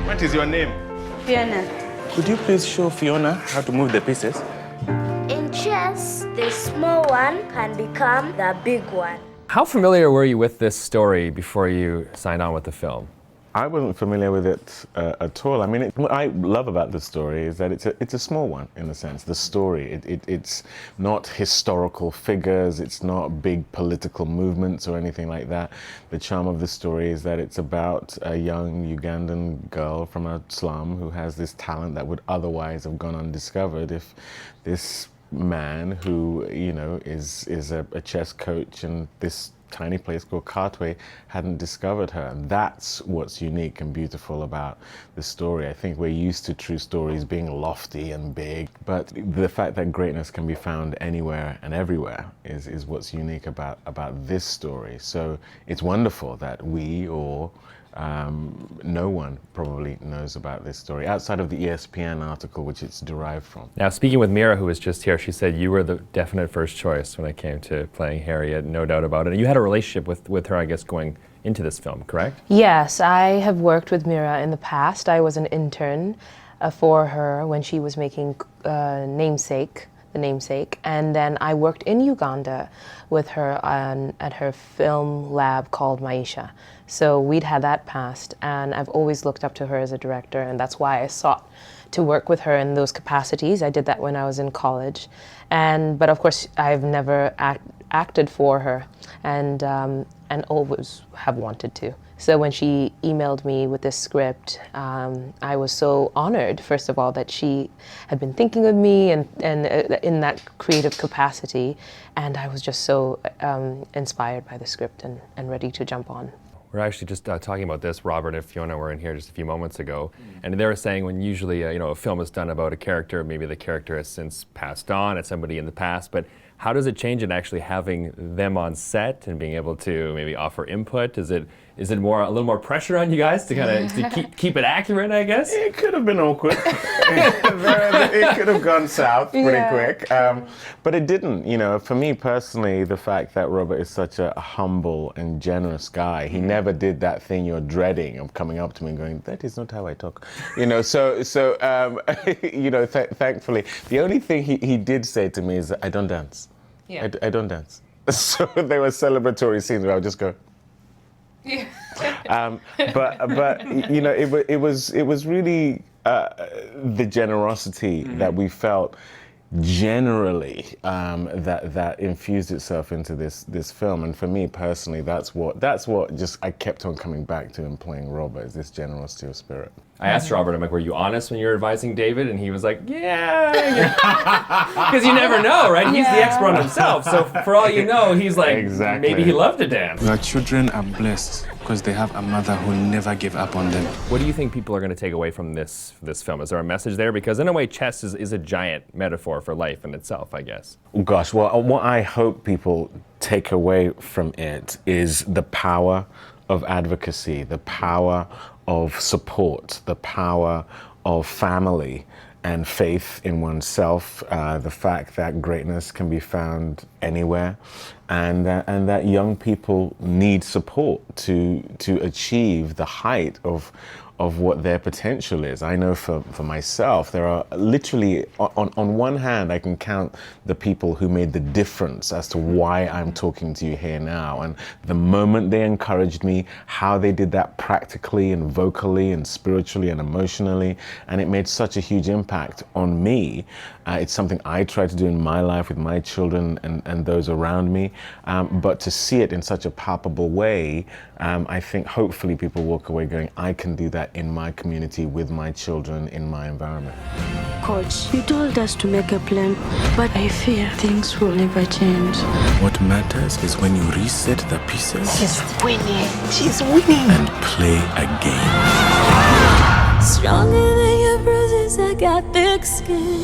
What is your name? Fiona. Could you please show Fiona how to move the pieces? In chess, the small one can become the big one. How familiar were you with this story before you signed on with the film? I wasn't familiar with it at all. I mean, what I love about the story is that it's a small one, in a sense. The story, it's not historical figures, it's not big political movements or anything like that. The charm of the story is that it's about a young Ugandan girl from a slum who has this talent that would otherwise have gone undiscovered if this man who, you know, is a chess coach in this tiny place called Katwe hadn't discovered her. And that's what's unique and beautiful about the story. I think we're used to true stories being lofty and big, but the fact that greatness can be found anywhere and everywhere is what's unique about this story. So it's wonderful that we or no one probably knows about this story outside of the ESPN article which it's derived from. Now, speaking with Mira, who was just here, she said you were the definite first choice when it came to playing Harriet, no doubt about it. And you had a relationship with her, I guess, going into this film, correct? Yes, I have worked with Mira in the past. I was an intern for her when she was making The Namesake, and then I worked in Uganda with her at her film lab called Maisha. So we'd had that past, and I've always looked up to her as a director, and that's why I sought to work with her in those capacities. I did that when I was in college, but of course I've never acted for her, and always have wanted to. So when she emailed me with this script, I was so honored, first of all, that she had been thinking of me and in that creative capacity, and I was just so inspired by the script and ready to jump on. We're actually just talking about this. Robert and Fiona were in here just a few moments ago, and they were saying when usually a film is done about a character, maybe the character has since passed on, it's somebody in the past, but how does it change in actually having them on set and being able to maybe offer input? Is it a little more pressure on you guys to kind of keep it accurate, I guess? It could have been awkward. It could have gone south pretty quick, but it didn't. You know, for me personally, the fact that Robert is such a humble and generous guy, he never did that thing you're dreading of coming up to me and going, "That is not how I talk." You know, so you know, thankfully, the only thing he did say to me is, "I don't dance. Yeah. I don't dance." So there were celebratory scenes where I would just go. Yeah. But you know, it was really the generosity that we felt generally that infused itself into this film, and for me personally, that's what just I kept on coming back to in playing Robert, is this generosity of spirit. I asked Robert, I'm like, were you honest when you were advising David? And he was like, yeah. Because you never know, right? He's the expert on himself. So for all you know, he's like, exactly. Maybe he loved to dance. Your children are blessed because they have a mother who never gave up on them. What do you think people are going to take away from this film? Is there a message there? Because in a way, chess is a giant metaphor for life in itself, I guess. Gosh, well, what I hope people take away from it is the power of advocacy, the power of support, the power of family and faith in oneself, the fact that greatness can be found anywhere, and that young people need support to achieve the height of what their potential is. I know for myself, there are literally, on one hand, I can count the people who made the difference as to why I'm talking to you here now. And the moment they encouraged me, how they did that practically and vocally and spiritually and emotionally, and it made such a huge impact on me. It's something I try to do in my life with my children and those around me. But to see it in such a palpable way, I think hopefully people walk away going, I can do that in my community, with my children, in my environment. Coach, you told us to make a plan, but I fear things will never change. What matters is when you reset the pieces. She's winning. She's winning. And play again. Stronger than your bruises, I got thick skin.